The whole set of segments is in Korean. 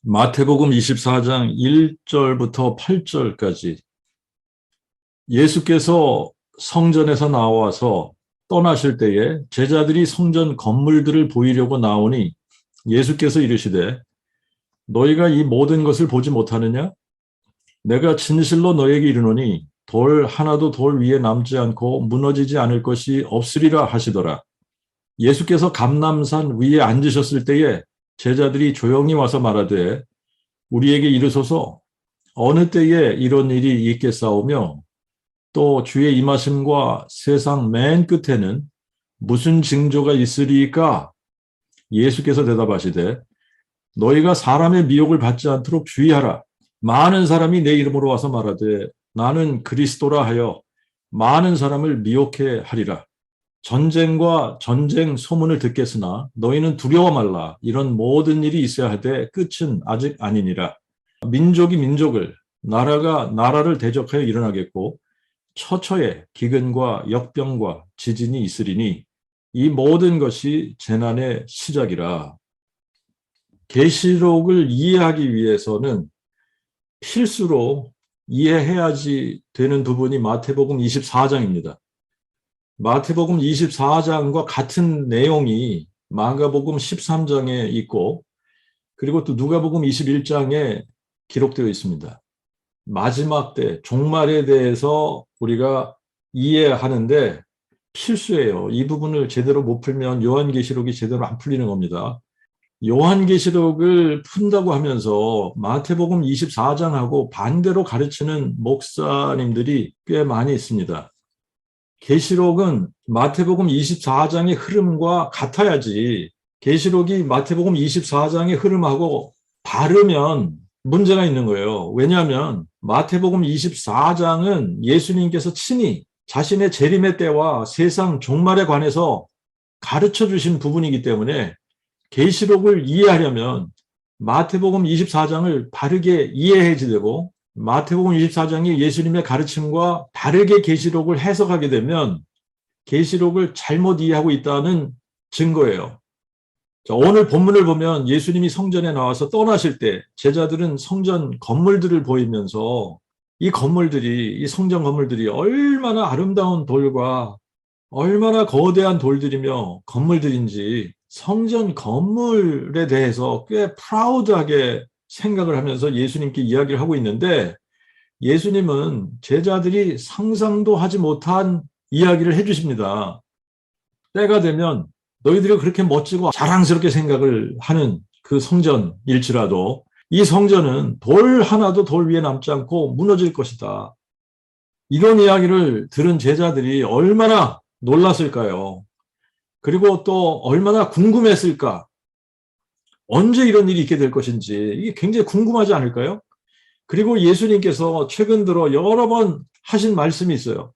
마태복음 24장 1절부터 8절까지 예수께서 성전에서 나와서 떠나실 때에 제자들이 성전 건물들을 보이려고 나오니 예수께서 이르시되 너희가 이 모든 것을 보지 못하느냐? 내가 진실로 너희에게 이르노니 돌 하나도 돌 위에 남지 않고 무너지지 않을 것이 없으리라 하시더라. 예수께서 감람산 위에 앉으셨을 때에 제자들이 조용히 와서 말하되 우리에게 이르소서 어느 때에 이런 일이 있겠사오며 또 주의 임하심과 세상 맨 끝에는 무슨 징조가 있으리까? 예수께서 대답하시되 너희가 사람의 미혹을 받지 않도록 주의하라. 많은 사람이 내 이름으로 와서 말하되 나는 그리스도라 하여 많은 사람을 미혹해 하리라. 전쟁과 전쟁 소문을 듣겠으나 너희는 두려워 말라. 이런 모든 일이 있어야 하되 끝은 아직 아니니라. 민족이 민족을, 나라가 나라를 대적하여 일어나겠고 처처에 기근과 역병과 지진이 있으리니 이 모든 것이 재난의 시작이라. 계시록을 이해하기 위해서는 필수로 이해해야지 되는 부분이 마태복음 24장입니다. 마태복음 24장과 같은 내용이 마가복음 13장에 있고 그리고 또 누가복음 21장에 기록되어 있습니다. 마지막 때, 종말에 대해서 우리가 이해하는데 필수예요. 이 부분을 제대로 못 풀면 요한계시록이 제대로 안 풀리는 겁니다. 요한계시록을 푼다고 하면서 마태복음 24장하고 반대로 가르치는 목사님들이 꽤 많이 있습니다. 계시록은 마태복음 24장의 흐름과 같아야지 계시록이 마태복음 24장의 흐름하고 다르면 문제가 있는 거예요. 왜냐하면 마태복음 24장은 예수님께서 친히 자신의 재림의 때와 세상 종말에 관해서 가르쳐 주신 부분이기 때문에 계시록을 이해하려면 마태복음 24장을 바르게 이해해야 되고 마태복음 24장이 예수님의 가르침과 다르게 계시록을 해석하게 되면 계시록을 잘못 이해하고 있다는 증거예요. 자, 오늘 본문을 보면 예수님이 성전에 나와서 떠나실 때 제자들은 성전 건물들을 보이면서 이 건물들이, 이 성전 건물들이 얼마나 아름다운 돌과 얼마나 거대한 돌들이며 건물들인지 성전 건물에 대해서 꽤 프라우드하게 생각을 하면서 예수님께 이야기를 하고 있는데 예수님은 제자들이 상상도 하지 못한 이야기를 해주십니다. 때가 되면 너희들이 그렇게 멋지고 자랑스럽게 생각을 하는 그 성전일지라도 이 성전은 돌 하나도 돌 위에 남지 않고 무너질 것이다. 이런 이야기를 들은 제자들이 얼마나 놀랐을까요? 그리고 또 얼마나 궁금했을까? 언제 이런 일이 있게 될 것인지 이게 굉장히 궁금하지 않을까요? 그리고 예수님께서 최근 들어 여러 번 하신 말씀이 있어요.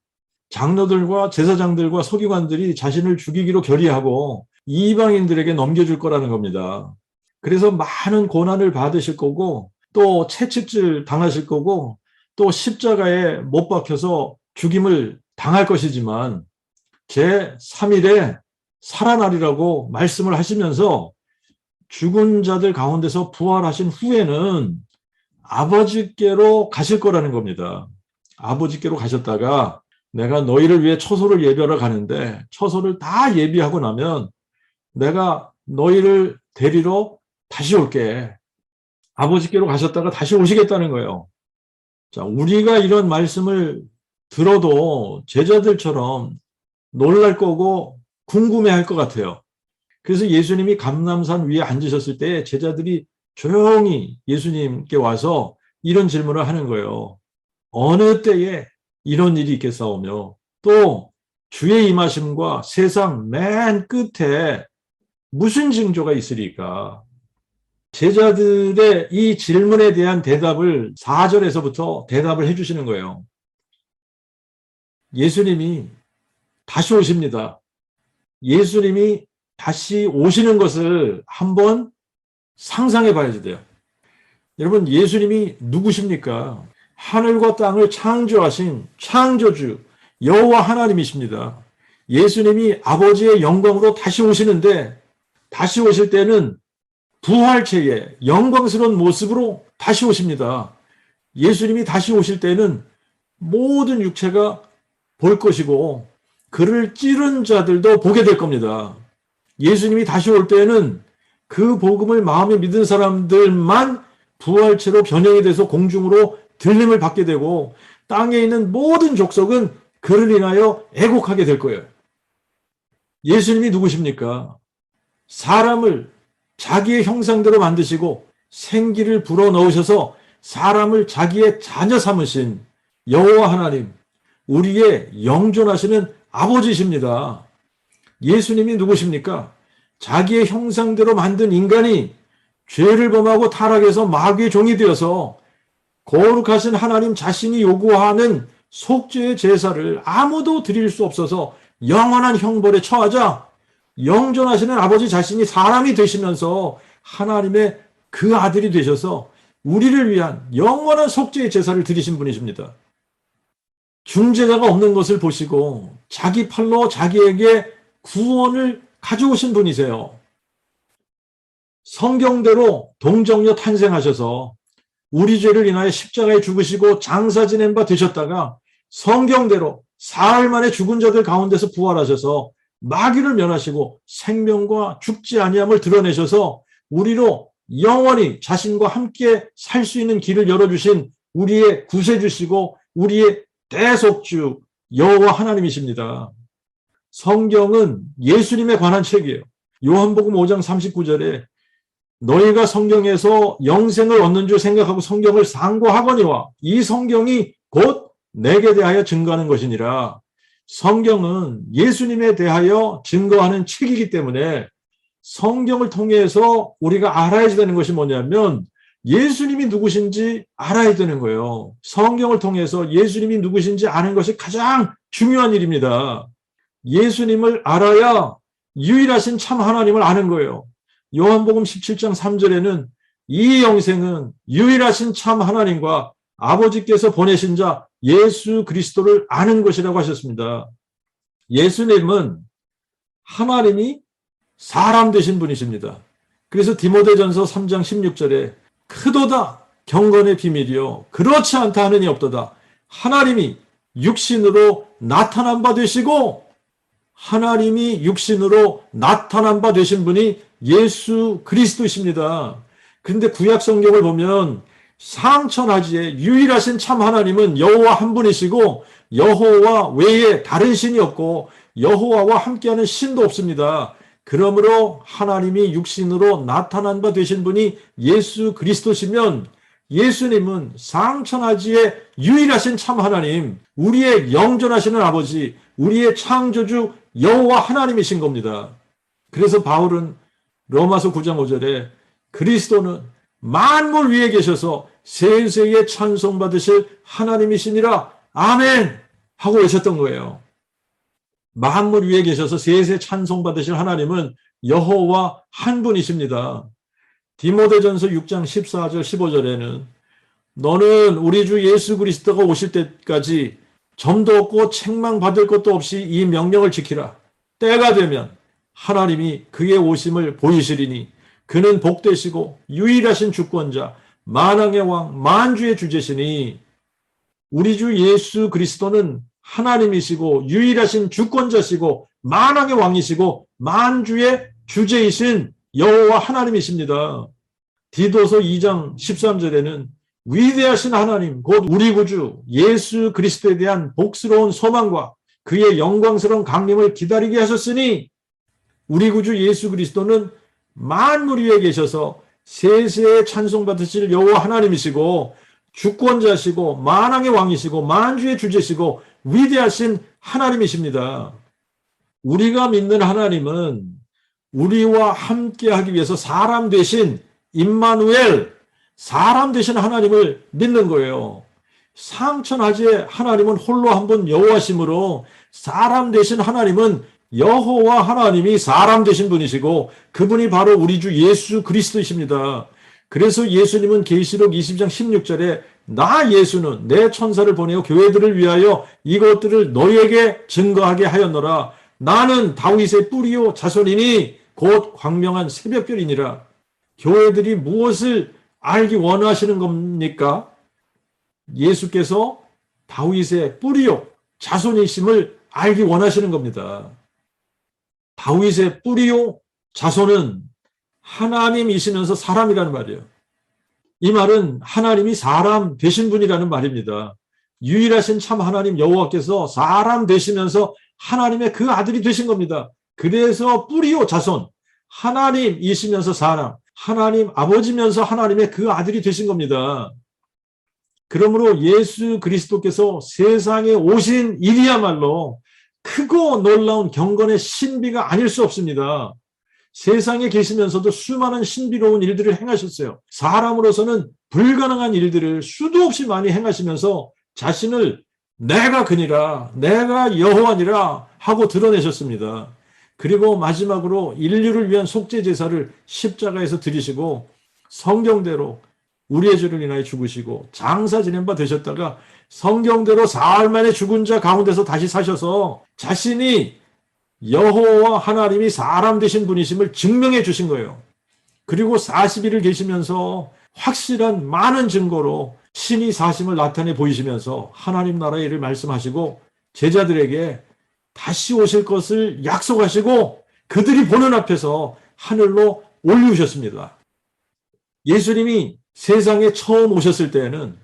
장로들과 제사장들과 서기관들이 자신을 죽이기로 결의하고 이방인들에게 넘겨줄 거라는 겁니다. 그래서 많은 고난을 받으실 거고 또 채찍질 당하실 거고 또 십자가에 못 박혀서 죽임을 당할 것이지만 제3일에 살아나리라고 말씀을 하시면서 죽은 자들 가운데서 부활하신 후에는 아버지께로 가실 거라는 겁니다. 아버지께로 가셨다가 내가 너희를 위해 처소를 예비하러 가는데 처소를 다 예비하고 나면 내가 너희를 데리러 다시 올게. 아버지께로 가셨다가 다시 오시겠다는 거예요. 자, 우리가 이런 말씀을 들어도 제자들처럼 놀랄 거고 궁금해할 것 같아요. 그래서 예수님이 감람산 위에 앉으셨을 때 제자들이 조용히 예수님께 와서 이런 질문을 하는 거예요. 어느 때에 이런 일이 있겠사오며 또 주의 임하심과 세상 맨 끝에 무슨 징조가 있으리까? 제자들의 이 질문에 대한 대답을 4절에서부터 대답을 해주시는 거예요. 예수님이 다시 오십니다. 예수님이 다시 오시는 것을 한번 상상해 봐야지 돼요. 여러분, 예수님이 누구십니까? 하늘과 땅을 창조하신 창조주 여호와 하나님이십니다. 예수님이 아버지의 영광으로 다시 오시는데 다시 오실 때는 부활체의 영광스러운 모습으로 다시 오십니다. 예수님이 다시 오실 때는 모든 육체가 볼 것이고 그를 찌른 자들도 보게 될 겁니다. 예수님이 다시 올 때는 그 복음을 마음에 믿은 사람들만 부활체로 변형이 돼서 공중으로 들림을 받게 되고 땅에 있는 모든 족속은 그를 인하여 애곡하게 될 거예요. 예수님이 누구십니까? 사람을 자기의 형상대로 만드시고 생기를 불어넣으셔서 사람을 자기의 자녀 삼으신 여호와 하나님, 우리의 영존하시는 아버지십니다. 예수님이 누구십니까? 자기의 형상대로 만든 인간이 죄를 범하고 타락해서 마귀의 종이 되어서 거룩하신 하나님 자신이 요구하는 속죄의 제사를 아무도 드릴 수 없어서 영원한 형벌에 처하자 영존하시는 아버지 자신이 사람이 되시면서 하나님의 그 아들이 되셔서 우리를 위한 영원한 속죄의 제사를 드리신 분이십니다. 중재자가 없는 것을 보시고 자기 팔로 자기에게 구원을 가져오신 분이세요. 성경대로 동정녀 탄생하셔서 우리 죄를 인하여 십자가에 죽으시고 장사 지낸 바 되셨다가 성경대로 사흘 만에 죽은 자들 가운데서 부활하셔서 마귀를 멸하시고 생명과 죽지 아니함을 드러내셔서 우리로 영원히 자신과 함께 살 수 있는 길을 열어주신 우리의 구세주시고 우리의 대속주 여호와 하나님이십니다. 성경은 예수님에 관한 책이에요. 요한복음 5장 39절에 너희가 성경에서 영생을 얻는 줄 생각하고 성경을 상고하거니와 이 성경이 곧 내게 대하여 증거하는 것이니라. 성경은 예수님에 대하여 증거하는 책이기 때문에 성경을 통해서 우리가 알아야 되는 것이 뭐냐면 예수님이 누구신지 알아야 되는 거예요. 성경을 통해서 예수님이 누구신지 아는 것이 가장 중요한 일입니다. 예수님을 알아야 유일하신 참 하나님을 아는 거예요. 요한복음 17장 3절에는 이 영생은 유일하신 참 하나님과 아버지께서 보내신 자 예수 그리스도를 아는 것이라고 하셨습니다. 예수님은 하나님이 사람 되신 분이십니다. 그래서 디모데전서 3장 16절에 크도다 경건의 비밀이요 그렇지 않다 하느니 없도다. 하나님이 육신으로 나타난 바 되시고 하나님이 육신으로 나타난 바 되신 분이 예수 그리스도이십니다. 그런데 구약 성경을 보면 상천하지에 유일하신 참 하나님은 여호와 한 분이시고 여호와 외에 다른 신이 없고 여호와와 함께하는 신도 없습니다. 그러므로 하나님이 육신으로 나타난 바 되신 분이 예수 그리스도시면 예수님은 상천하지에 유일하신 참 하나님, 우리의 영존하시는 아버지, 우리의 창조주 여호와 하나님이신 겁니다. 그래서 바울은 로마서 9장 5절에 그리스도는 만물 위에 계셔서 세세에 찬송받으실 하나님이시니라 아멘 하고 외쳤던 거예요. 만물 위에 계셔서 세세 찬송받으실 하나님은 여호와 한 분이십니다. 디모데전서 6장 14절 15절에는 너는 우리 주 예수 그리스도가 오실 때까지 점도 없고 책망받을 것도 없이 이 명령을 지키라. 때가 되면 하나님이 그의 오심을 보이시리니 그는 복되시고 유일하신 주권자 만왕의 왕 만주의 주제시니 우리 주 예수 그리스도는 하나님이시고 유일하신 주권자시고 만왕의 왕이시고 만주의 주제이신 여호와 하나님이십니다. 디도서 2장 13절에는 위대하신 하나님 곧 우리 구주 예수 그리스도에 대한 복스러운 소망과 그의 영광스러운 강림을 기다리게 하셨으니 우리 구주 예수 그리스도는 만물 위에 계셔서 세세에 찬송받으실 여호와 하나님이시고 주권자시고 만왕의 왕이시고 만주의 주제시고 위대하신 하나님이십니다. 우리가 믿는 하나님은 우리와 함께하기 위해서 사람 되신 임마누엘, 사람 되신 하나님을 믿는 거예요. 상천하지의 하나님은 홀로 한 분 여호와시므로 사람 되신 하나님은 여호와 하나님이 사람 되신 분이시고 그분이 바로 우리 주 예수 그리스도이십니다. 그래서 예수님은 계시록 20장 16절에 나 예수는 내 천사를 보내어 교회들을 위하여 이것들을 너희에게 증거하게 하였노라. 나는 다윗의 뿌리요 자손이니 곧 광명한 새벽별이니라. 교회들이 무엇을 알기 원하시는 겁니까? 예수께서 다윗의 뿌리요 자손이심을 알기 원하시는 겁니다. 다윗의 뿌리요 자손은 하나님이시면서 사람이라는 말이에요. 이 말은 하나님이 사람 되신 분이라는 말입니다. 유일하신 참 하나님 여호와께서 사람 되시면서 하나님의 그 아들이 되신 겁니다. 그래서 뿌리요 자손, 하나님이시면서 사람, 하나님 아버지면서 하나님의 그 아들이 되신 겁니다. 그러므로 예수 그리스도께서 세상에 오신 일이야말로 크고 놀라운 경건의 신비가 아닐 수 없습니다. 세상에 계시면서도 수많은 신비로운 일들을 행하셨어요. 사람으로서는 불가능한 일들을 수도 없이 많이 행하시면서 자신을 내가 그니라, 내가 여호와니라 하고 드러내셨습니다. 그리고 마지막으로 인류를 위한 속죄 제사를 십자가에서 드리시고 성경대로 우리의 죄를 인하여 죽으시고 장사 지낸 바 되셨다가 성경대로 사흘 만에 죽은 자 가운데서 다시 사셔서 자신이 여호와 하나님이 사람 되신 분이심을 증명해 주신 거예요. 그리고 40일을 계시면서 확실한 많은 증거로 신이 사심을 나타내 보이시면서 하나님 나라의 일을 말씀하시고 제자들에게 다시 오실 것을 약속하시고 그들이 보는 앞에서 하늘로 올리우셨습니다. 예수님이 세상에 처음 오셨을 때에는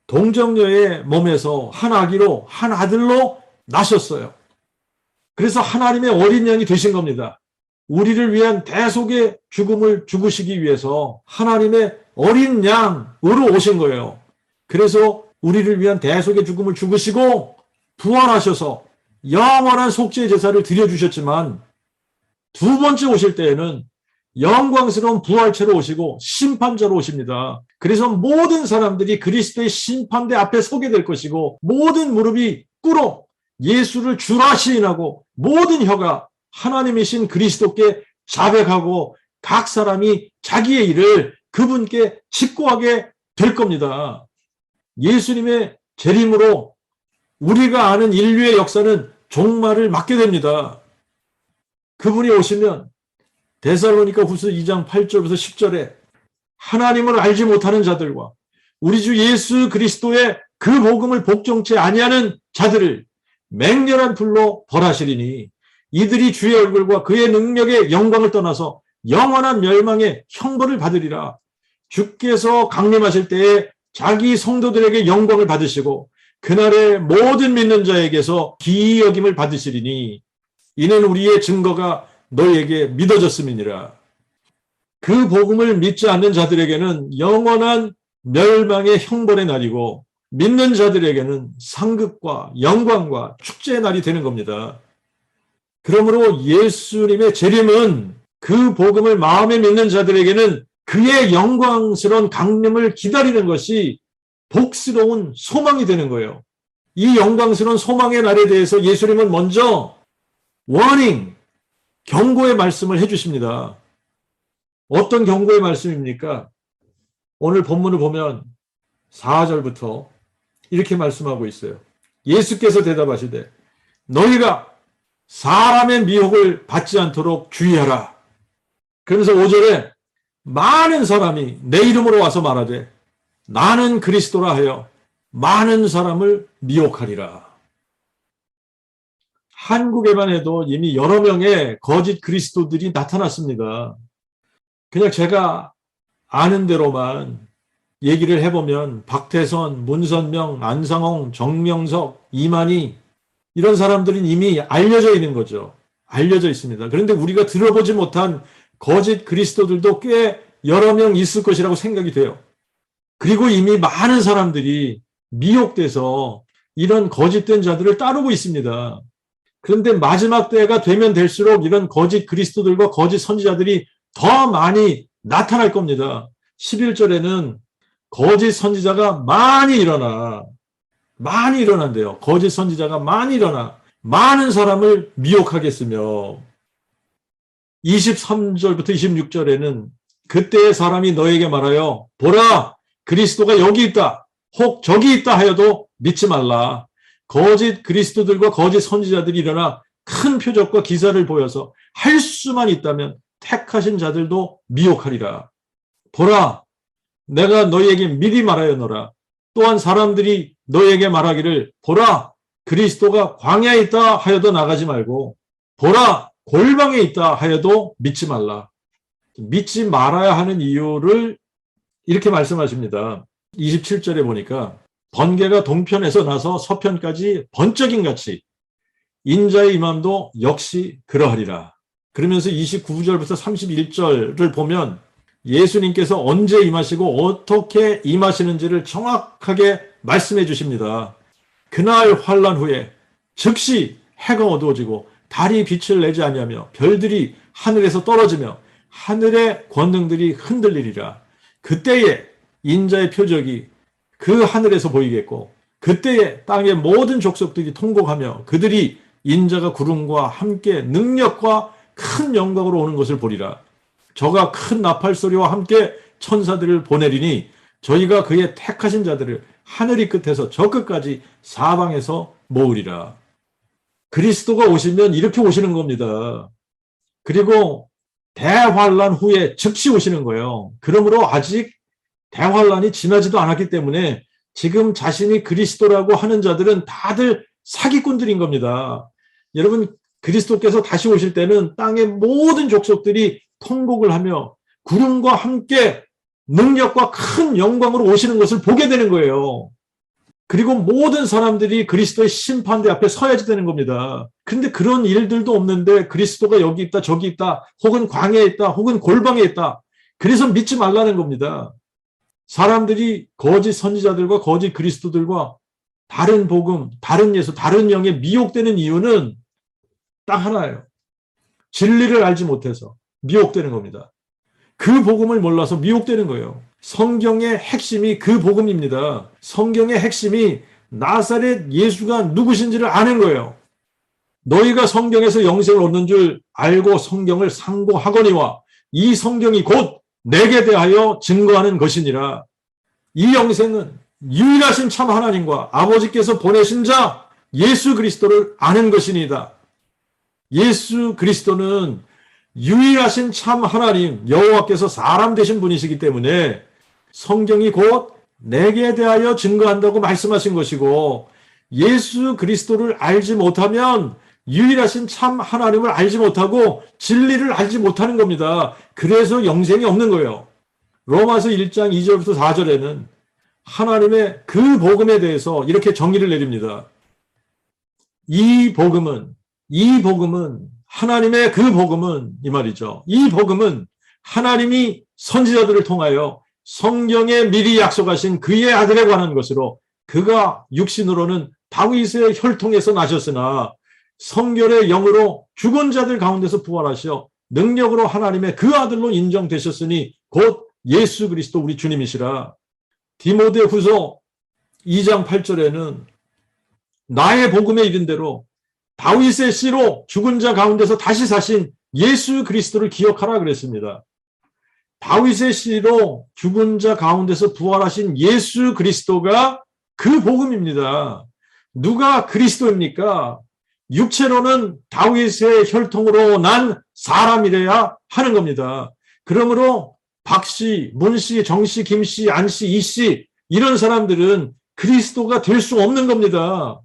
동정녀의 몸에서 한 아기로 한 아들로 나셨어요. 그래서 하나님의 어린 양이 되신 겁니다. 우리를 위한 대속의 죽음을 죽으시기 위해서 하나님의 어린 양으로 오신 거예요. 그래서 우리를 위한 대속의 죽음을 죽으시고 부활하셔서 영원한 속죄 제사를 드려주셨지만 두 번째 오실 때에는 영광스러운 부활체로 오시고 심판자로 오십니다. 그래서 모든 사람들이 그리스도의 심판대 앞에 서게 될 것이고 모든 무릎이 꿇어 예수를 주라 시인하고 모든 혀가 하나님이신 그리스도께 자백하고 각 사람이 자기의 일을 그분께 직고하게 될 겁니다. 예수님의 재림으로 우리가 아는 인류의 역사는 종말을 맞게 됩니다. 그분이 오시면 데살로니가 후서 2장 8절부터 10절에 하나님을 알지 못하는 자들과 우리 주 예수 그리스도의 그 복음을 복종치 아니하는 자들을 맹렬한 불로 벌하시리니 이들이 주의 얼굴과 그의 능력의 영광을 떠나서 영원한 멸망의 형벌을 받으리라. 주께서 강림하실 때에 자기 성도들에게 영광을 받으시고 그날에 모든 믿는 자에게서 기이 여김을 받으시리니 이는 우리의 증거가 너희에게 믿어졌음이니라. 그 복음을 믿지 않는 자들에게는 영원한 멸망의 형벌의 날이고 믿는 자들에게는 상급과 영광과 축제의 날이 되는 겁니다. 그러므로 예수님의 재림은 그 복음을 마음에 믿는 자들에게는 그의 영광스러운 강림을 기다리는 것이 복스러운 소망이 되는 거예요. 이 영광스러운 소망의 날에 대해서 예수님은 먼저 워닝, 경고의 말씀을 해주십니다. 어떤 경고의 말씀입니까? 오늘 본문을 보면 4절부터 이렇게 말씀하고 있어요. 예수께서 대답하시되 너희가 사람의 미혹을 받지 않도록 주의하라. 그러면서 5절에 많은 사람이 내 이름으로 와서 말하되 나는 그리스도라 하여 많은 사람을 미혹하리라. 한국에만 해도 이미 여러 명의 거짓 그리스도들이 나타났습니다. 그냥 제가 아는 대로만 얘기를 해보면 박태선, 문선명, 안상홍, 정명석, 이만희 이런 사람들은 이미 알려져 있는 거죠. 알려져 있습니다. 그런데 우리가 들어보지 못한 거짓 그리스도들도 꽤 여러 명 있을 것이라고 생각이 돼요. 그리고 이미 많은 사람들이 미혹돼서 이런 거짓된 자들을 따르고 있습니다. 그런데 마지막 때가 되면 될수록 이런 거짓 그리스도들과 거짓 선지자들이 더 많이 나타날 겁니다. 11절에는 거짓 선지자가 많이 일어난대요. 거짓 선지자가 많이 일어나 많은 사람을 미혹하겠으며 23절부터 26절에는 그때의 사람이 너에게 말하여 보라 그리스도가 여기 있다 혹 저기 있다 하여도 믿지 말라. 거짓 그리스도들과 거짓 선지자들이 일어나 큰 표적과 기사를 보여서 할 수만 있다면 택하신 자들도 미혹하리라. 보라, 내가 너희에게 미리 말하였노라. 또한 사람들이 너희에게 말하기를 보라, 그리스도가 광야에 있다 하여도 나가지 말고 보라, 골방에 있다 하여도 믿지 말라. 믿지 말아야 하는 이유를 이렇게 말씀하십니다. 27절에 보니까 번개가 동편에서 나서 서편까지 번쩍임 같이 인자의 임함도 역시 그러하리라. 그러면서 29절부터 31절을 보면 예수님께서 언제 임하시고 어떻게 임하시는지를 정확하게 말씀해 주십니다. 그날 환난 후에 즉시 해가 어두워지고 달이 빛을 내지 아니하며 별들이 하늘에서 떨어지며 하늘의 권능들이 흔들리리라. 그때에 인자의 표적이 그 하늘에서 보이겠고 그때에 땅의 모든 족속들이 통곡하며 그들이 인자가 구름과 함께 능력과 큰 영광으로 오는 것을 보리라. 저가 큰 나팔 소리와 함께 천사들을 보내리니 저희가 그의 택하신 자들을 하늘이 끝에서 저 끝까지 사방에서 모으리라. 그리스도가 오시면 이렇게 오시는 겁니다. 그리고 대환란 후에 즉시 오시는 거예요. 그러므로 아직 대환란이 지나지도 않았기 때문에 지금 자신이 그리스도라고 하는 자들은 다들 사기꾼들인 겁니다. 여러분, 그리스도께서 다시 오실 때는 땅의 모든 족속들이 통곡을 하며 구름과 함께 능력과 큰 영광으로 오시는 것을 보게 되는 거예요. 그리고 모든 사람들이 그리스도의 심판대 앞에 서야지 되는 겁니다. 그런데 그런 일들도 없는데 그리스도가 여기 있다 저기 있다 혹은 광야에 있다 혹은 골방에 있다. 그래서 믿지 말라는 겁니다. 사람들이 거짓 선지자들과 거짓 그리스도들과 다른 복음, 다른 예수, 다른 영에 미혹되는 이유는 딱 하나예요. 진리를 알지 못해서 미혹되는 겁니다. 그 복음을 몰라서 미혹되는 거예요. 성경의 핵심이 그 복음입니다. 성경의 핵심이 나사렛 예수가 누구신지를 아는 거예요. 너희가 성경에서 영생을 얻는 줄 알고 성경을 상고하거니와 이 성경이 곧 내게 대하여 증거하는 것이니라. 이 영생은 유일하신 참 하나님과 아버지께서 보내신 자 예수 그리스도를 아는 것이니이다. 예수 그리스도는 유일하신 참 하나님 여호와께서 사람 되신 분이시기 때문에 성경이 곧 내게 대하여 증거한다고 말씀하신 것이고 예수 그리스도를 알지 못하면 유일하신 참 하나님을 알지 못하고 진리를 알지 못하는 겁니다. 그래서 영생이 없는 거예요. 로마서 1장 2절부터 4절에는 하나님의 그 복음에 대해서 이렇게 정의를 내립니다. 이 복음은 하나님의 그 복음은 이 말이죠. 이 복음은 하나님이 선지자들을 통하여 성경에 미리 약속하신 그의 아들에 관한 것으로 그가 육신으로는 다윗의 혈통에서 나셨으나 성결의 영으로 죽은 자들 가운데서 부활하셔 능력으로 하나님의 그 아들로 인정되셨으니 곧 예수 그리스도 우리 주님이시라. 디모데후서 2장 8절에는 나의 복음에 이른 대로 다윗의 씨로 죽은 자 가운데서 다시 사신 예수 그리스도를 기억하라 그랬습니다. 다윗의 씨로 죽은 자 가운데서 부활하신 예수 그리스도가 그 복음입니다. 누가 그리스도입니까? 육체로는 다윗의 혈통으로 난 사람이래야 하는 겁니다. 그러므로 박씨, 문씨, 정씨, 김씨, 안씨, 이씨 이런 사람들은 그리스도가 될 수 없는 겁니다.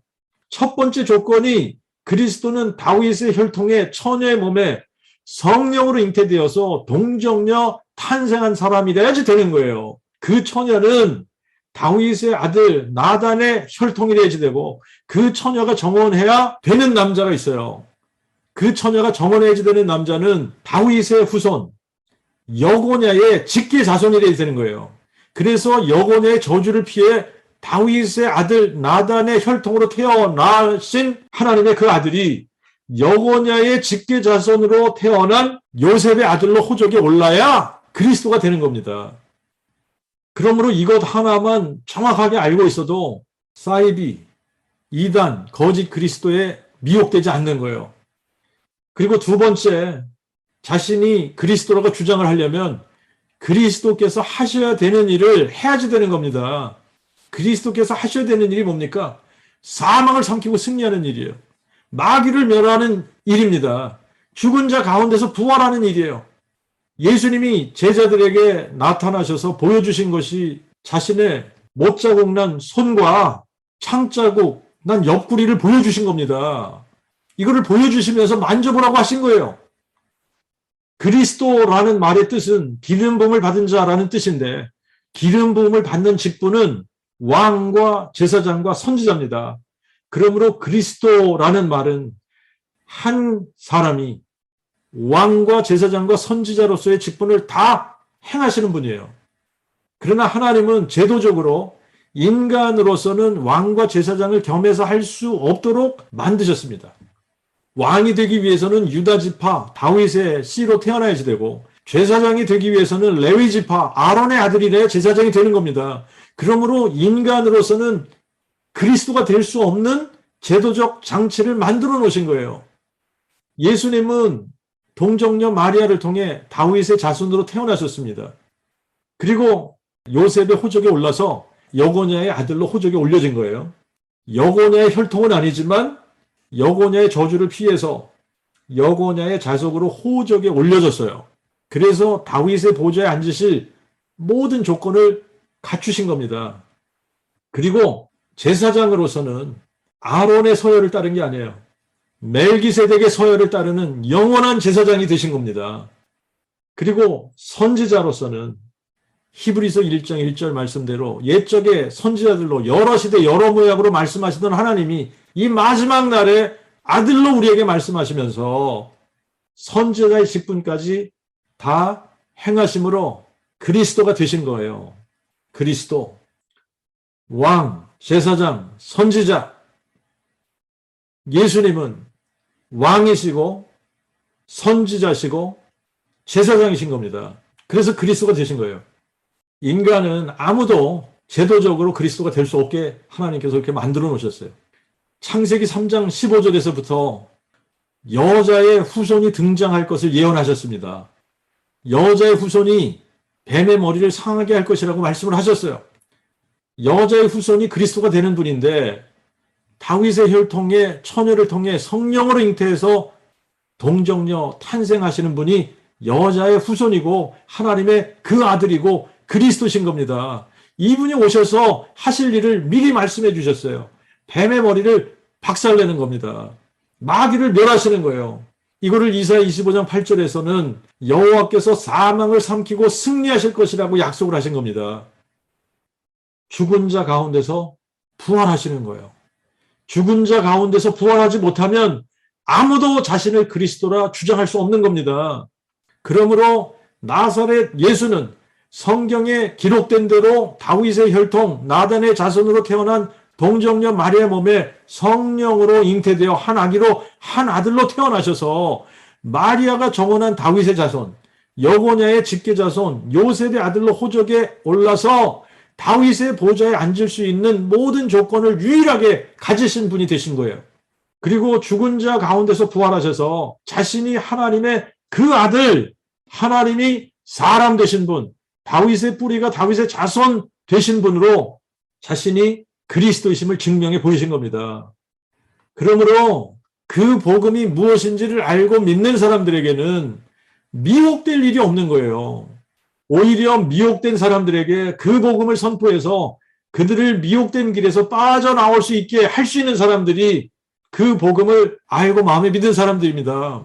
첫 번째 조건이 그리스도는 다윗의 혈통의 처녀의 몸에 성령으로 잉태되어서 동정녀 탄생한 사람이래야지 되는 거예요. 그 처녀는 다윗의 아들 나단의 혈통이래야지 되고 그 처녀가 정혼해야 되는 남자가 있어요. 그 처녀가 정혼해야지 되는 남자는 다윗의 후손 여고냐의 직계 자손이래야 되는 거예요. 그래서 여고냐의 저주를 피해 다윗의 아들 나단의 혈통으로 태어나신 하나님의 그 아들이 여고냐의 직계 자손으로 태어난 요셉의 아들로 호족에 올라야 그리스도가 되는 겁니다. 그러므로 이것 하나만 정확하게 알고 있어도 사이비, 이단, 거짓 그리스도에 미혹되지 않는 거예요. 그리고 두 번째, 자신이 그리스도라고 주장을 하려면 그리스도께서 하셔야 되는 일을 해야지 되는 겁니다. 그리스도께서 하셔야 되는 일이 뭡니까? 사망을 삼키고 승리하는 일이에요. 마귀를 멸하는 일입니다. 죽은 자 가운데서 부활하는 일이에요. 예수님이 제자들에게 나타나셔서 보여주신 것이 자신의 못자국 난 손과 창자국 난 옆구리를 보여주신 겁니다. 이거를 보여주시면서 만져보라고 하신 거예요. 그리스도라는 말의 뜻은 기름 부음을 받은 자라는 뜻인데, 기름 부음을 받는 직분은 왕과 제사장과 선지자입니다. 그러므로 그리스도라는 말은 한 사람이 왕과 제사장과 선지자로서의 직분을 다 행하시는 분이에요. 그러나 하나님은 제도적으로 인간으로서는 왕과 제사장을 겸해서 할 수 없도록 만드셨습니다. 왕이 되기 위해서는 유다 지파 다윗의 씨로 태어나야지 되고, 제사장이 되기 위해서는 레위 지파 아론의 아들이래야 제사장이 되는 겁니다. 그러므로 인간으로서는 그리스도가 될 수 없는 제도적 장치를 만들어 놓으신 거예요. 예수님은 동정녀 마리아를 통해 다윗의 자손으로 태어나셨습니다. 그리고 요셉의 호적에 올라서 여고냐의 아들로 호적에 올려진 거예요. 여고냐의 혈통은 아니지만 여고냐의 저주를 피해서 여고냐의 자속으로 호적에 올려졌어요. 그래서 다윗의 보좌에 앉으실 모든 조건을 갖추신 겁니다. 그리고 제사장으로서는 아론의 서열을 따른 게 아니에요. 멜기세덱의 서열을 따르는 영원한 제사장이 되신 겁니다. 그리고 선지자로서는 히브리서 1장 1절 말씀대로 옛적의 선지자들로 여러 시대 여러 모양으로 말씀하시던 하나님이 이 마지막 날에 아들로 우리에게 말씀하시면서 선지자의 직분까지 다 행하심으로 그리스도가 되신 거예요. 그리스도, 왕, 제사장, 선지자. 예수님은 왕이시고 선지자시고 제사장이신 겁니다. 그래서 그리스도가 되신 거예요. 인간은 아무도 제도적으로 그리스도가 될 수 없게 하나님께서 이렇게 만들어 놓으셨어요. 창세기 3장 15절에서부터 여자의 후손이 등장할 것을 예언하셨습니다. 여자의 후손이 뱀의 머리를 상하게 할 것이라고 말씀을 하셨어요. 여자의 후손이 그리스도가 되는 분인데, 다윗의 혈통에 처녀를 통해 성령으로 잉태해서 동정녀 탄생하시는 분이 여자의 후손이고 하나님의 그 아들이고 그리스도신 겁니다. 이분이 오셔서 하실 일을 미리 말씀해 주셨어요. 뱀의 머리를 박살내는 겁니다. 마귀를 멸하시는 거예요. 이거를 이사야 25장 8절에서는 여호와께서 사망을 삼키고 승리하실 것이라고 약속을 하신 겁니다. 죽은 자 가운데서 부활하시는 거예요. 죽은 자 가운데서 부활하지 못하면 아무도 자신을 그리스도라 주장할 수 없는 겁니다. 그러므로 나사렛 예수는 성경에 기록된 대로 다윗의 혈통 나단의 자손으로 태어난 동정녀 마리아 몸에 성령으로 잉태되어 한 아기로 한 아들로 태어나셔서 마리아가 정원한 다윗의 자손, 여고냐의 직계자손, 요셉의 아들로 호적에 올라서 다윗의 보좌에 앉을 수 있는 모든 조건을 유일하게 가지신 분이 되신 거예요. 그리고 죽은 자 가운데서 부활하셔서 자신이 하나님의 그 아들, 하나님이 사람 되신 분, 다윗의 뿌리가 다윗의 자손 되신 분으로 자신이 그리스도이심을 증명해 보이신 겁니다. 그러므로 그 복음이 무엇인지를 알고 믿는 사람들에게는 미혹될 일이 없는 거예요. 오히려 미혹된 사람들에게 그 복음을 선포해서 그들을 미혹된 길에서 빠져나올 수 있게 할 수 있는 사람들이 그 복음을 알고 마음에 믿은 사람들입니다.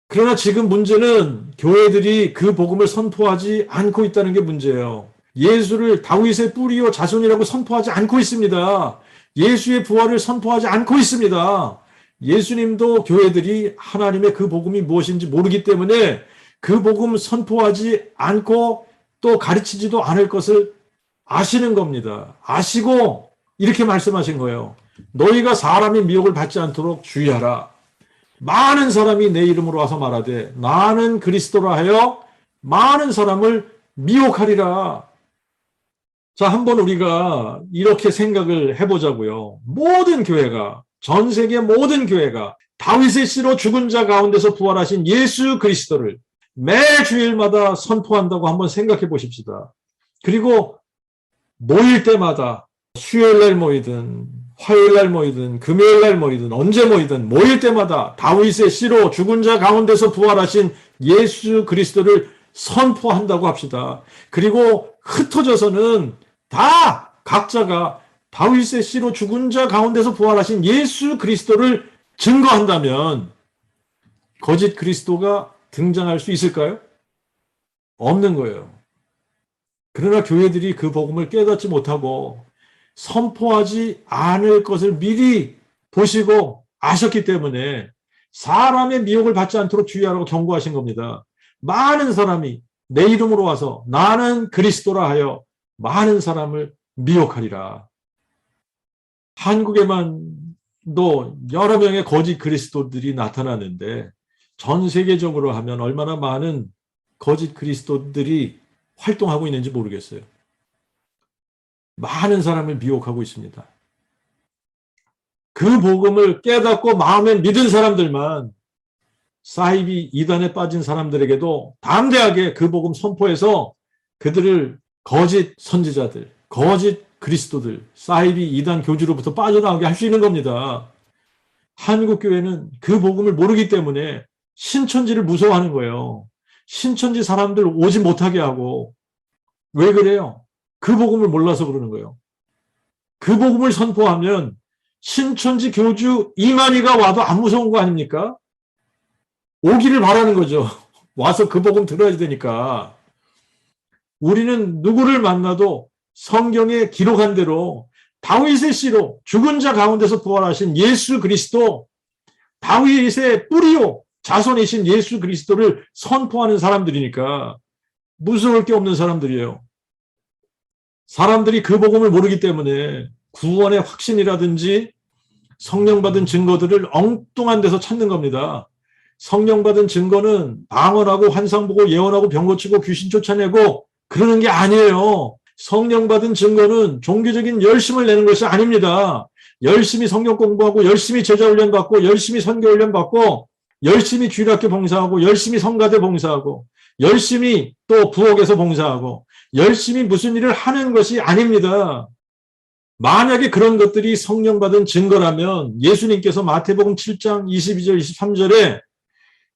그러나 지금 문제는 교회들이 그 복음을 선포하지 않고 있다는 게 문제예요. 예수를 다윗의 뿌리요 자손이라고 선포하지 않고 있습니다. 예수의 부활을 선포하지 않고 있습니다. 예수님도 교회들이 하나님의 그 복음이 무엇인지 모르기 때문에 그 복음 선포하지 않고 또 가르치지도 않을 것을 아시는 겁니다. 아시고 이렇게 말씀하신 거예요. 너희가 사람의 미혹을 받지 않도록 주의하라. 많은 사람이 내 이름으로 와서 말하되 나는 그리스도라 하여 많은 사람을 미혹하리라. 자, 한번 우리가 이렇게 생각을 해보자고요. 모든 교회가, 전 세계 모든 교회가 다윗의 씨로 죽은 자 가운데서 부활하신 예수 그리스도를 매 주일마다 선포한다고 한번 생각해 보십시다. 그리고 모일 때마다 수요일날 모이든 화요일날 모이든 금요일날 모이든 언제 모이든 모일 때마다 다윗의 씨로 죽은 자 가운데서 부활하신 예수 그리스도를 선포한다고 합시다. 그리고 흩어져서는 다 각자가 다윗의 씨로 죽은 자 가운데서 부활하신 예수 그리스도를 증거한다면 거짓 그리스도가 등장할 수 있을까요? 없는 거예요. 그러나 교회들이 그 복음을 깨닫지 못하고 선포하지 않을 것을 미리 보시고 아셨기 때문에 사람의 미혹을 받지 않도록 주의하라고 경고하신 겁니다. 많은 사람이 내 이름으로 와서 나는 그리스도라 하여 많은 사람을 미혹하리라. 한국에만도 여러 명의 거짓 그리스도들이 나타나는데 전 세계적으로 하면 얼마나 많은 거짓 그리스도들이 활동하고 있는지 모르겠어요. 많은 사람을 미혹하고 있습니다. 그 복음을 깨닫고 마음에 믿은 사람들만 사이비 이단에 빠진 사람들에게도 담대하게 그 복음 선포해서 그들을 거짓 선지자들, 거짓 그리스도들, 사이비 이단 교주로부터 빠져나오게 할 수 있는 겁니다. 한국 교회는 그 복음을 모르기 때문에 신천지를 무서워하는 거예요. 신천지 사람들 오지 못하게 하고. 왜 그래요? 그 복음을 몰라서 그러는 거예요. 그 복음을 선포하면 신천지 교주 이만희가 와도 안 무서운 거 아닙니까? 오기를 바라는 거죠. 와서 그 복음 들어야 되니까. 우리는 누구를 만나도 성경에 기록한 대로 다윗의 씨로 죽은 자 가운데서 부활하신 예수 그리스도, 다윗의 뿌리요 자손이신 예수 그리스도를 선포하는 사람들이니까 무서울 게 없는 사람들이에요. 사람들이 그 복음을 모르기 때문에 구원의 확신이라든지 성령 받은 증거들을 엉뚱한 데서 찾는 겁니다. 성령 받은 증거는 방언하고 환상 보고 예언하고 병 고치고 귀신 쫓아내고 그러는 게 아니에요. 성령 받은 증거는 종교적인 열심을 내는 것이 아닙니다. 열심히 성경 공부하고 열심히 제자 훈련 받고 열심히 선교 훈련 받고 열심히 주일학교 봉사하고 열심히 성가대 봉사하고 열심히 또 부엌에서 봉사하고 열심히 무슨 일을 하는 것이 아닙니다. 만약에 그런 것들이 성령 받은 증거라면 예수님께서 마태복음 7장 22절 23절에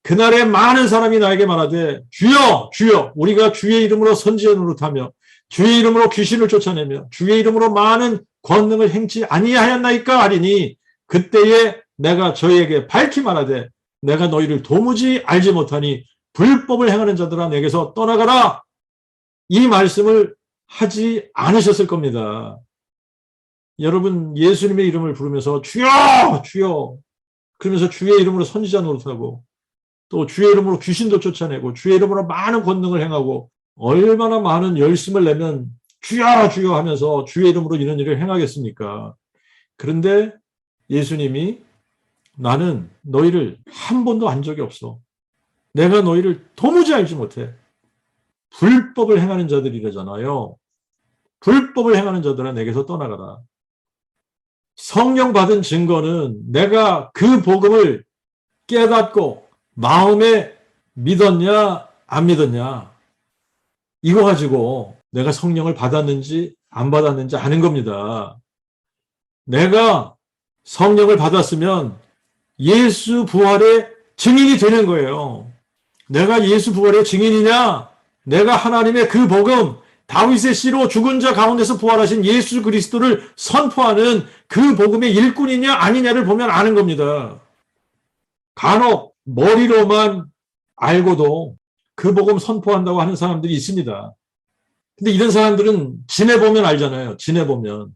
그날에 많은 사람이 나에게 말하되 주여 주여 우리가 주의 이름으로 선지자 노릇하며 주의 이름으로 귀신을 쫓아내며 주의 이름으로 많은 권능을 행치 아니하였나이까 하리니 그때에 내가 저희에게 밝히 말하되 내가 너희를 도무지 알지 못하니 불법을 행하는 자들아 내게서 떠나가라. 이 말씀을 하지 않으셨을 겁니다. 여러분 예수님의 이름을 부르면서 주여 주여 그러면서 주의 이름으로 선지자 노릇하고 또 주의 이름으로 귀신도 쫓아내고 주의 이름으로 많은 권능을 행하고 얼마나 많은 열심을 내면 주여 주여 하면서 주의 이름으로 이런 일을 행하겠습니까? 그런데 예수님이 나는 너희를 한 번도 안 적이 없어. 내가 너희를 도무지 알지 못해. 불법을 행하는 자들이라잖아요. 불법을 행하는 자들아 내게서 떠나가라. 성령 받은 증거는 내가 그 복음을 깨닫고 마음에 믿었냐 안 믿었냐 이거 가지고 내가 성령을 받았는지 안 받았는지 아는 겁니다. 내가 성령을 받았으면 예수 부활의 증인이 되는 거예요. 내가 예수 부활의 증인이냐? 내가 하나님의 그 복음, 다윗의 씨로 죽은 자 가운데서 부활하신 예수 그리스도를 선포하는 그 복음의 일꾼이냐 아니냐를 보면 아는 겁니다. 간혹 머리로만 알고도 그 복음 선포한다고 하는 사람들이 있습니다. 근데 이런 사람들은 지내보면 알잖아요. 지내보면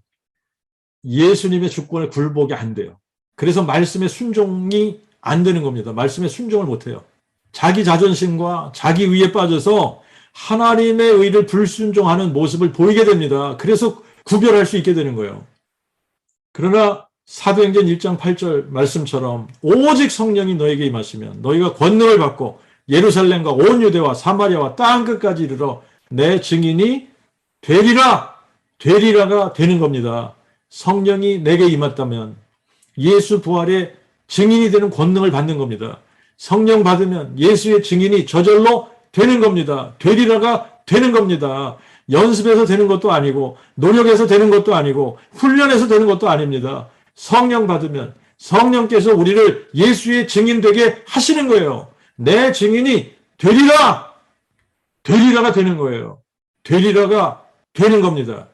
예수님의 주권에 굴복이 안 돼요. 그래서 말씀에 순종이 안 되는 겁니다. 말씀에 순종을 못해요. 자기 자존심과 자기 의에 빠져서 하나님의 의를 불순종하는 모습을 보이게 됩니다. 그래서 구별할 수 있게 되는 거예요. 그러나 사도행전 1장 8절 말씀처럼 오직 성령이 너에게 임하시면 너희가 권능을 받고 예루살렘과 온 유대와 사마리아와 땅끝까지 이르러 내 증인이 되리라가 되는 겁니다. 성령이 내게 임했다면 예수 부활의 증인이 되는 권능을 받는 겁니다. 성령 받으면 예수의 증인이 저절로 되는 겁니다. 되리라가 되는 겁니다. 연습해서 되는 것도 아니고 노력해서 되는 것도 아니고 훈련해서 되는 것도 아닙니다. 성령 받으면 성령께서 우리를 예수의 증인 되게 하시는 거예요. 내 증인이 되리라! 되리라가 되는 거예요. 되리라가 되는 겁니다.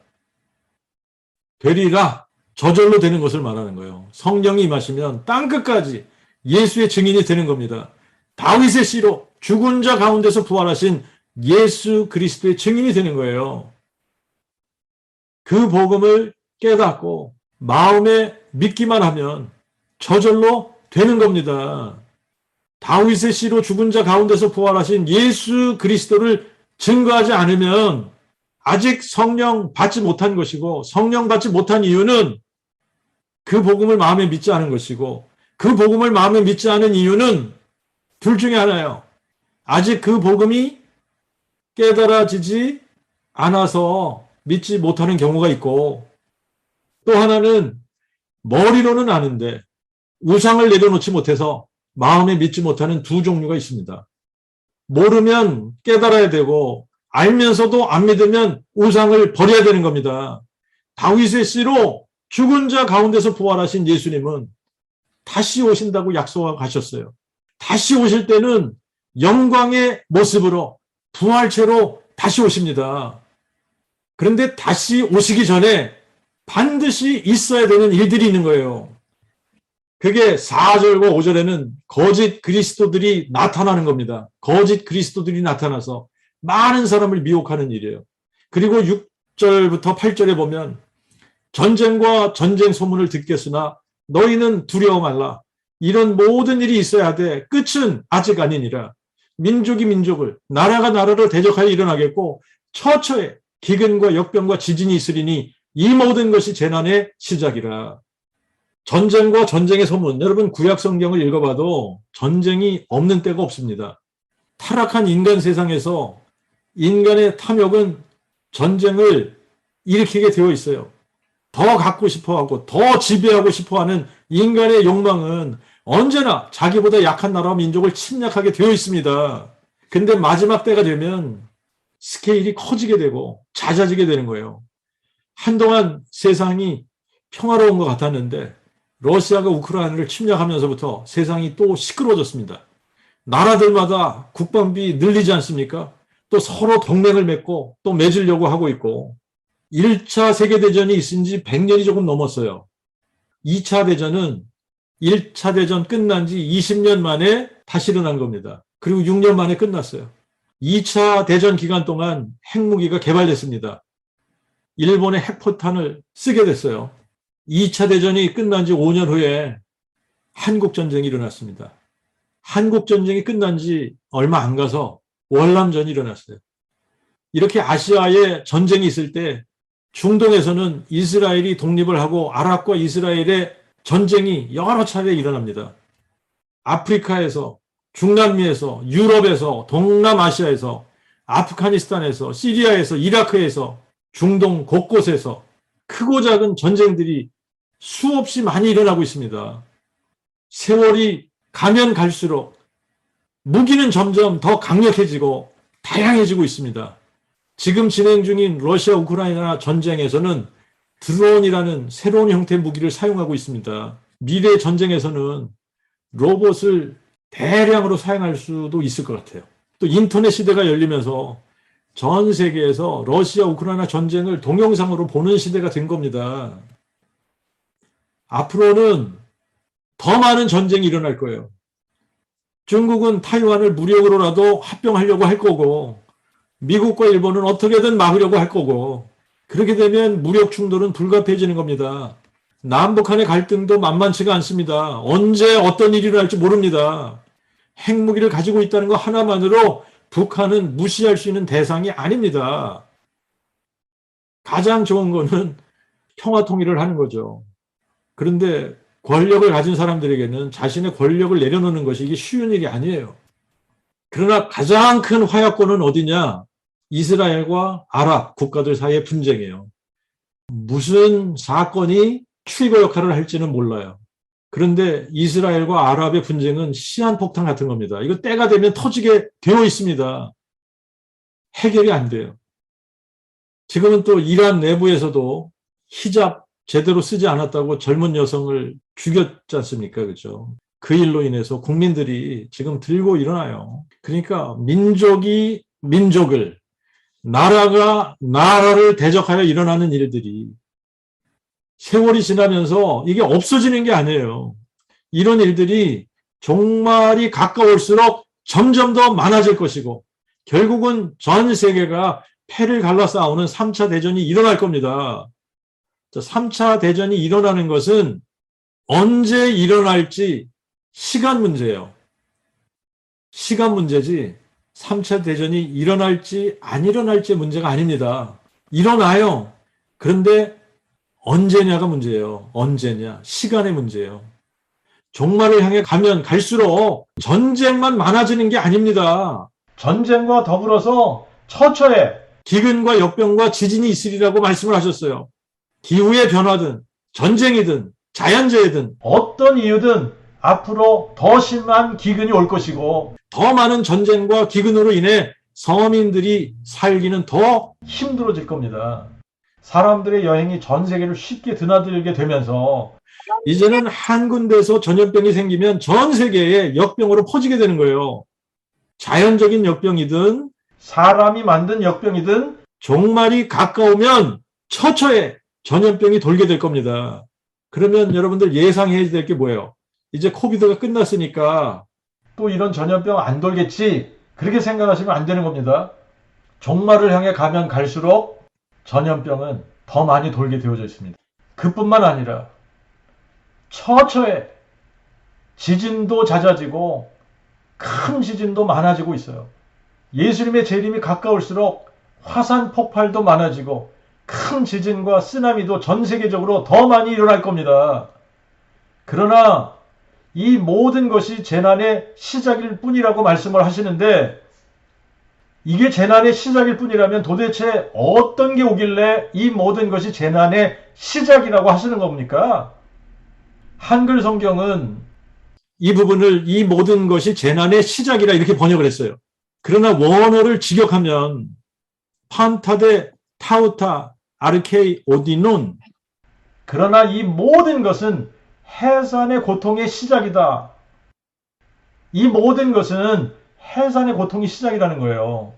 되리라, 저절로 되는 것을 말하는 거예요. 성령이 임하시면 땅끝까지 예수의 증인이 되는 겁니다. 다윗의 씨로 죽은 자 가운데서 부활하신 예수 그리스도의 증인이 되는 거예요. 그 복음을 깨닫고 마음에 믿기만 하면 저절로 되는 겁니다. 다윗의 씨로 죽은 자 가운데서 부활하신 예수 그리스도를 증거하지 않으면 아직 성령 받지 못한 것이고, 성령 받지 못한 이유는 그 복음을 마음에 믿지 않은 것이고, 그 복음을 마음에 믿지 않은 이유는 둘 중에 하나예요. 아직 그 복음이 깨달아지지 않아서 믿지 못하는 경우가 있고, 또 하나는 머리로는 아는데 우상을 내려놓지 못해서 마음에 믿지 못하는 두 종류가 있습니다. 모르면 깨달아야 되고, 알면서도 안 믿으면 우상을 버려야 되는 겁니다. 다윗의 씨로 죽은 자 가운데서 부활하신 예수님은 다시 오신다고 약속하셨어요. 다시 오실 때는 영광의 모습으로 부활체로 다시 오십니다. 그런데 다시 오시기 전에 반드시 있어야 되는 일들이 있는 거예요. 그게 4절과 5절에는 거짓 그리스도들이 나타나는 겁니다. 거짓 그리스도들이 나타나서 많은 사람을 미혹하는 일이에요. 그리고 6절부터 8절에 보면 전쟁과 전쟁 소문을 듣겠으나 너희는 두려워 말라. 이런 모든 일이 있어야 돼. 끝은 아직 아니니라. 민족이 민족을, 나라가 나라를 대적하여 일어나겠고 처처에 기근과 역병과 지진이 있으리니 이 모든 것이 재난의 시작이라. 전쟁과 전쟁의 소문, 여러분 구약 성경을 읽어봐도 전쟁이 없는 때가 없습니다. 타락한 인간 세상에서 인간의 탐욕은 전쟁을 일으키게 되어 있어요. 더 갖고 싶어하고 더 지배하고 싶어하는 인간의 욕망은 언제나 자기보다 약한 나라와 민족을 침략하게 되어 있습니다. 근데 마지막 때가 되면 스케일이 커지게 되고 잦아지게 되는 거예요. 한동안 세상이 평화로운 것 같았는데 러시아가 우크라이나를 침략하면서부터 세상이 또 시끄러워졌습니다. 나라들마다 국방비 늘리지 않습니까? 또 서로 동맹을 맺고 또 맺으려고 하고 있고, 1차 세계대전이 있은 지 100년이 조금 넘었어요. 2차 대전은 1차 대전 끝난 지 20년 만에 다시 일어난 겁니다. 그리고 6년 만에 끝났어요. 2차 대전 기간 동안 핵무기가 개발됐습니다. 일본의 핵포탄을 쓰게 됐어요. 2차 대전이 끝난 지 5년 후에 한국전쟁이 일어났습니다. 한국전쟁이 끝난 지 얼마 안 가서 월남전이 일어났어요. 이렇게 아시아에 전쟁이 있을 때 중동에서는 이스라엘이 독립을 하고 아랍과 이스라엘의 전쟁이 여러 차례 일어납니다. 아프리카에서, 중남미에서, 유럽에서, 동남아시아에서, 아프가니스탄에서, 시리아에서, 이라크에서, 중동 곳곳에서 크고 작은 전쟁들이 수없이 많이 일어나고 있습니다. 세월이 가면 갈수록 무기는 점점 더 강력해지고 다양해지고 있습니다. 지금 진행 중인 러시아 우크라이나 전쟁에서는 드론이라는 새로운 형태의 무기를 사용하고 있습니다. 미래 전쟁에서는 로봇을 대량으로 사용할 수도 있을 것 같아요. 또 인터넷 시대가 열리면서 전 세계에서 러시아 우크라이나 전쟁을 동영상으로 보는 시대가 된 겁니다. 앞으로는 더 많은 전쟁이 일어날 거예요. 중국은 타이완을 무력으로라도 합병하려고 할 거고, 미국과 일본은 어떻게든 막으려고 할 거고, 그렇게 되면 무력 충돌은 불가피해지는 겁니다. 남북한의 갈등도 만만치가 않습니다. 언제 어떤 일이 일어날지 모릅니다. 핵무기를 가지고 있다는 것 하나만으로 북한은 무시할 수 있는 대상이 아닙니다. 가장 좋은 거는 평화 통일을 하는 거죠. 그런데 권력을 가진 사람들에게는 자신의 권력을 내려놓는 것이 이게 쉬운 일이 아니에요. 그러나 가장 큰 화약고는 어디냐? 이스라엘과 아랍 국가들 사이의 분쟁이에요. 무슨 사건이 트리거 역할을 할지는 몰라요. 그런데 이스라엘과 아랍의 분쟁은 시한폭탄 같은 겁니다. 이거 때가 되면 터지게 되어 있습니다. 해결이 안 돼요. 지금은 또 이란 내부에서도 히잡 제대로 쓰지 않았다고 젊은 여성을 죽였지 않습니까? 그죠? 그 일로 인해서 국민들이 지금 들고 일어나요. 그러니까 민족이 민족을, 나라가 나라를 대적하여 일어나는 일들이 세월이 지나면서 이게 없어지는 게 아니에요. 이런 일들이 종말이 가까울수록 점점 더 많아질 것이고 결국은 전 세계가 패를 갈라 싸우는 3차 대전이 일어날 겁니다. 3차 대전이 일어나는 것은 언제 일어날지 시간 문제예요. 시간 문제지 3차 대전이 일어날지 안 일어날지 문제가 아닙니다. 일어나요. 그런데 언제냐가 문제예요. 언제냐. 시간의 문제예요. 종말을 향해 가면 갈수록 전쟁만 많아지는 게 아닙니다. 전쟁과 더불어서 처처에 기근과 역병과 지진이 있으리라고 말씀을 하셨어요. 기후의 변화든 전쟁이든 자연재해든 어떤 이유든 앞으로 더 심한 기근이 올 것이고 더 많은 전쟁과 기근으로 인해 서민들이 살기는 더 힘들어질 겁니다. 사람들의 여행이 전 세계를 쉽게 드나들게 되면서 이제는 한 군데에서 전염병이 생기면 전 세계에 역병으로 퍼지게 되는 거예요. 자연적인 역병이든 사람이 만든 역병이든 종말이 가까우면 처처에 전염병이 돌게 될 겁니다. 그러면 여러분들 예상해야 될 게 뭐예요? 이제 코비드가 끝났으니까 또 이런 전염병 안 돌겠지? 그렇게 생각하시면 안 되는 겁니다. 종말을 향해 가면 갈수록 전염병은 더 많이 돌게 되어져 있습니다. 그뿐만 아니라 처처에 지진도 잦아지고 큰 지진도 많아지고 있어요. 예수님의 재림이 가까울수록 화산 폭발도 많아지고 큰 지진과 쓰나미도 전 세계적으로 더 많이 일어날 겁니다. 그러나 이 모든 것이 재난의 시작일 뿐이라고 말씀을 하시는데 이게 재난의 시작일 뿐이라면 도대체 어떤 게 오길래 이 모든 것이 재난의 시작이라고 하시는 겁니까? 한글 성경은 이 부분을 이 모든 것이 재난의 시작이라 이렇게 번역을 했어요. 그러나 원어를 직역하면 판타데 타우타 아르케이 오디논 그러나 이 모든 것은 해산의 고통의 시작이다. 이 모든 것은 해산의 고통이 시작이라는 거예요.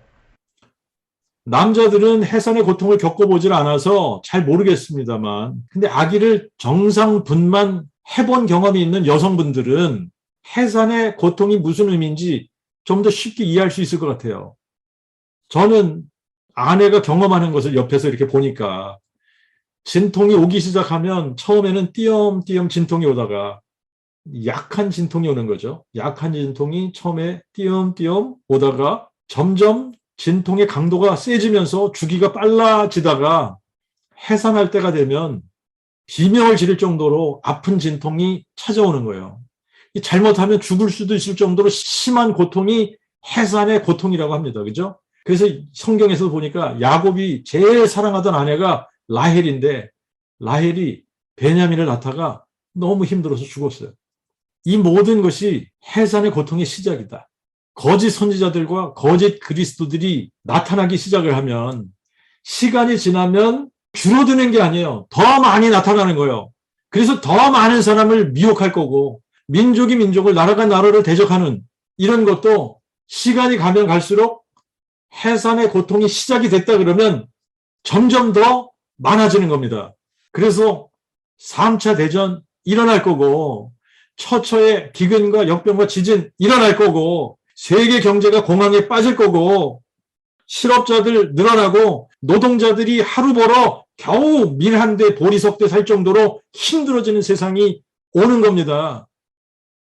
남자들은 해산의 고통을 겪어보질 않아서 잘 모르겠습니다만 근데 아기를 정상분만 해본 경험이 있는 여성분들은 해산의 고통이 무슨 의미인지 좀 더 쉽게 이해할 수 있을 것 같아요. 저는 아내가 경험하는 것을 옆에서 이렇게 보니까 진통이 오기 시작하면 처음에는 띄엄띄엄 진통이 오다가 약한 진통이 오는 거죠. 약한 진통이 처음에 띄엄띄엄 오다가 점점 진통의 강도가 세지면서 주기가 빨라지다가 해산할 때가 되면 비명을 지를 정도로 아픈 진통이 찾아오는 거예요. 잘못하면 죽을 수도 있을 정도로 심한 고통이 해산의 고통이라고 합니다. 그죠? 그래서 성경에서 보니까 야곱이 제일 사랑하던 아내가 라헬인데 라헬이 베냐민을 낳다가 너무 힘들어서 죽었어요. 이 모든 것이 해산의 고통의 시작이다. 거짓 선지자들과 거짓 그리스도들이 나타나기 시작을 하면 시간이 지나면 줄어드는 게 아니에요. 더 많이 나타나는 거예요. 그래서 더 많은 사람을 미혹할 거고 민족이 민족을 나라가 나라를 대적하는 이런 것도 시간이 가면 갈수록 해산의 고통이 시작이 됐다 그러면 점점 더 많아지는 겁니다. 그래서 3차 대전 일어날 거고 처처의 기근과 역병과 지진 일어날 거고 세계 경제가 공황에 빠질 거고 실업자들 늘어나고 노동자들이 하루 벌어 겨우 밀 한 대 보리석 대 살 정도로 힘들어지는 세상이 오는 겁니다.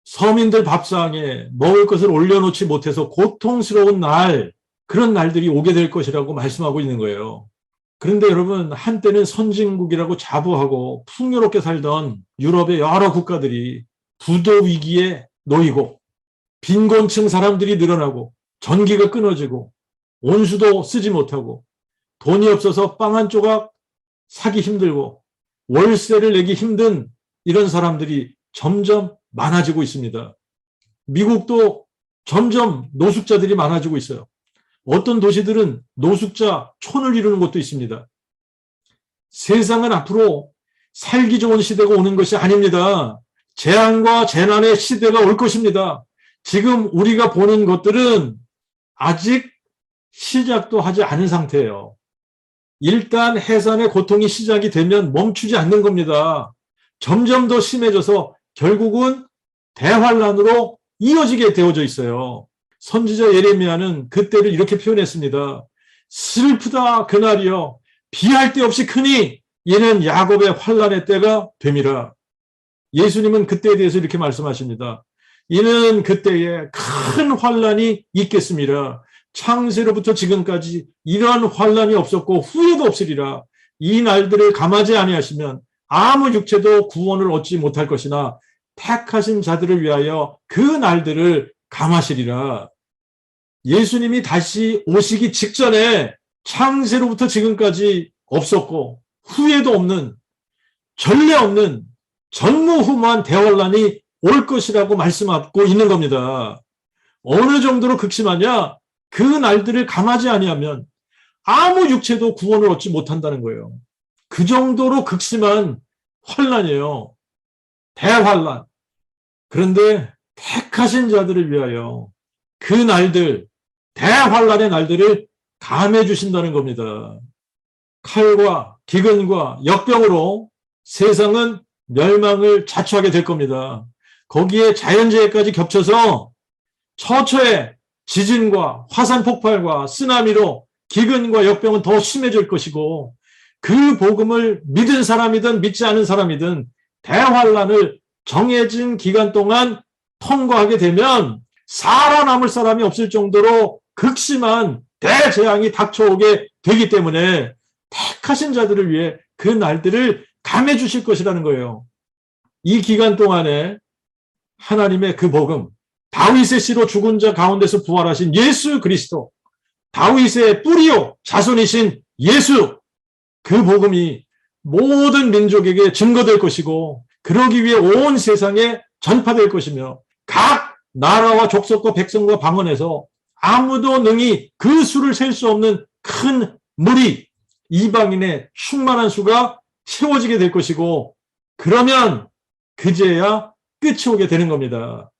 서민들 밥상에 먹을 것을 올려놓지 못해서 고통스러운 날, 그런 날들이 오게 될 것이라고 말씀하고 있는 거예요. 그런데 여러분, 한때는 선진국이라고 자부하고 풍요롭게 살던 유럽의 여러 국가들이 부도 위기에 놓이고 빈곤층 사람들이 늘어나고 전기가 끊어지고 온수도 쓰지 못하고 돈이 없어서 빵 한 조각 사기 힘들고 월세를 내기 힘든 이런 사람들이 점점 많아지고 있습니다. 미국도 점점 노숙자들이 많아지고 있어요. 어떤 도시들은 노숙자 촌을 이루는 곳도 있습니다. 세상은 앞으로 살기 좋은 시대가 오는 것이 아닙니다. 재앙과 재난의 시대가 올 것입니다. 지금 우리가 보는 것들은 아직 시작도 하지 않은 상태예요. 일단 해산의 고통이 시작이 되면 멈추지 않는 겁니다. 점점 더 심해져서 결국은 대환란으로 이어지게 되어져 있어요. 선지자 예레미야는 그때를 이렇게 표현했습니다. 슬프다 그날이여 비할 데 없이 크니 이는 야곱의 환란의 때가 됨이라. 예수님은 그때에 대해서 이렇게 말씀하십니다. 이는 그때에 큰 환란이 있겠습니다. 창세로부터 지금까지 이러한 환란이 없었고 후에도 없으리라. 이 날들을 감하지 아니하시면 아무 육체도 구원을 얻지 못할 것이나 택하신 자들을 위하여 그 날들을 감하시리라. 예수님이 다시 오시기 직전에 창세로부터 지금까지 없었고 후에도 없는 전례 없는 전무후무한 대환란이 올 것이라고 말씀하고 있는 겁니다. 어느 정도로 극심하냐? 그 날들을 감하지 아니하면 아무 육체도 구원을 얻지 못한다는 거예요. 그 정도로 극심한 환란이에요. 대환란. 그런데 택하신 자들을 위하여 그 날들, 대환란의 날들을 감해 주신다는 겁니다. 칼과 기근과 역병으로 세상은 멸망을 자초하게 될 겁니다. 거기에 자연재해까지 겹쳐서 처처에 지진과 화산 폭발과 쓰나미로 기근과 역병은 더 심해질 것이고 그 복음을 믿은 사람이든 믿지 않은 사람이든 대환란을 정해진 기간 동안 통과하게 되면 살아남을 사람이 없을 정도로 극심한 대재앙이 닥쳐오게 되기 때문에 택하신 자들을 위해 그 날들을 감해 주실 것이라는 거예요. 이 기간 동안에 하나님의 그 복음, 다윗의 씨로 죽은 자 가운데서 부활하신 예수 그리스도, 다윗의 뿌리요 자손이신 예수, 그 복음이 모든 민족에게 증거될 것이고 그러기 위해 온 세상에 전파될 것이며 각 나라와 족속과 백성과 방언에서 아무도 능히 그 수를 셀 수 없는 큰 무리, 이방인의 충만한 수가 세워지게 될 것이고 그러면 그제야 끝이 오게 되는 겁니다.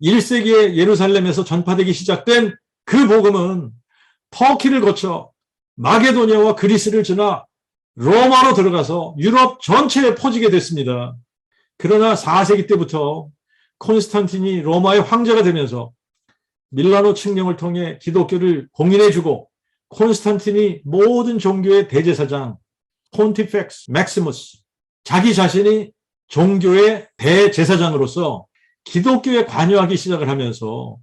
1세기에 예루살렘에서 전파되기 시작된 그 복음은 터키를 거쳐 마게도니아와 그리스를 지나 로마로 들어가서 유럽 전체에 퍼지게 됐습니다. 그러나 4세기 때부터 콘스탄틴이 로마의 황제가 되면서 밀라노 칙령을 통해 기독교를 공인해주고 콘스탄틴이 모든 종교의 대제사장 폰티펙스 맥시무스 자기 자신이 종교의 대제사장으로서 기독교에 관여하기 시작을 하면서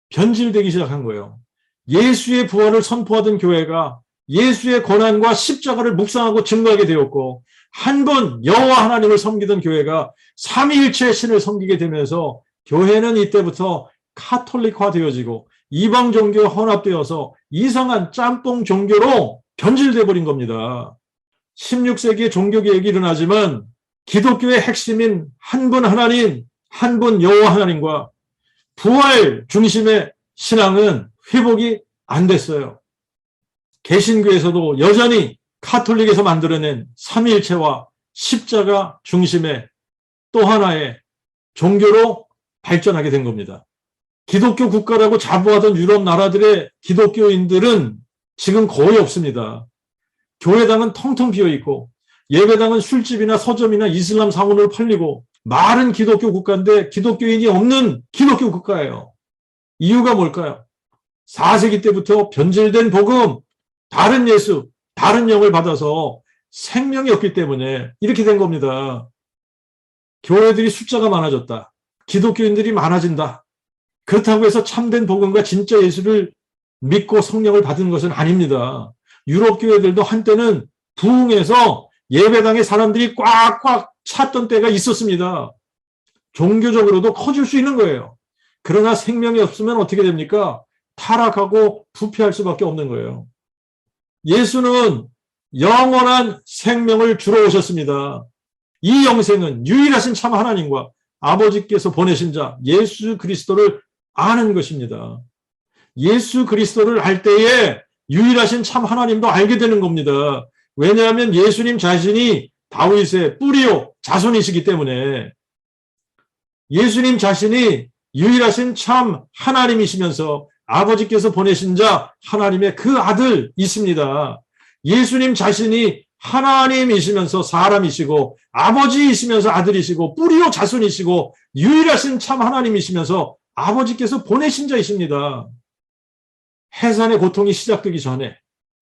변질되기 시작한 거예요. 예수의 부활을 선포하던 교회가 예수의 고난과 십자가를 묵상하고 증거하게 되었고 한 번 여호와 하나님을 섬기던 교회가 삼위일체의 신을 섬기게 되면서 교회는 이때부터 카톨릭화 되어지고 이방 종교와 혼합되어서 이상한 짬뽕 종교로 변질돼 버린 겁니다. 16세기에 종교개혁이 일어나지만 기독교의 핵심인 한 분 하나님, 한 분 여호와 하나님과 부활 중심의 신앙은 회복이 안 됐어요. 개신교에서도 여전히 카톨릭에서 만들어낸 삼위일체와 십자가 중심의 또 하나의 종교로 발전하게 된 겁니다. 기독교 국가라고 자부하던 유럽 나라들의 기독교인들은 지금 거의 없습니다. 교회당은 텅텅 비어있고 예배당은 술집이나 서점이나 이슬람 상원으로 팔리고 말은 기독교 국가인데 기독교인이 없는 기독교 국가예요. 이유가 뭘까요? 4세기 때부터 변질된 복음, 다른 예수, 다른 영을 받아서 생명이 없기 때문에 이렇게 된 겁니다. 교회들이 숫자가 많아졌다. 기독교인들이 많아진다. 그렇다고 해서 참된 복음과 진짜 예수를 믿고 성령을 받은 것은 아닙니다. 유럽 교회들도 한때는 부흥해서 예배당에 사람들이 꽉꽉 찼던 때가 있었습니다. 종교적으로도 커질 수 있는 거예요. 그러나 생명이 없으면 어떻게 됩니까? 타락하고 부패할 수밖에 없는 거예요. 예수는 영원한 생명을 주러 오셨습니다. 이 영생은 유일하신 참 하나님과 아버지께서 보내신 자 예수 그리스도를 아는 것입니다. 예수 그리스도를 알 때에 유일하신 참 하나님도 알게 되는 겁니다. 왜냐하면 예수님 자신이 다윗의 뿌리요 자손이시기 때문에 예수님 자신이 유일하신 참 하나님이시면서 아버지께서 보내신 자 하나님의 그 아들이십니다. 예수님 자신이 하나님이시면서 사람이시고 아버지이시면서 아들이시고 뿌리요 자손이시고 유일하신 참 하나님이시면서 아버지께서 보내신 자이십니다. 해산의 고통이 시작되기 전에,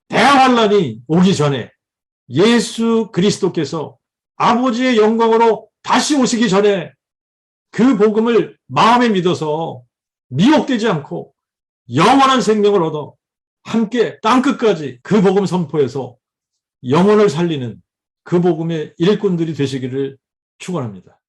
대환란이 오기 전에 예수 그리스도께서 아버지의 영광으로 다시 오시기 전에 그 복음을 마음에 믿어서 미혹되지 않고 영원한 생명을 얻어 함께 땅끝까지 그 복음 선포해서 영혼을 살리는 그 복음의 일꾼들이 되시기를 축원합니다.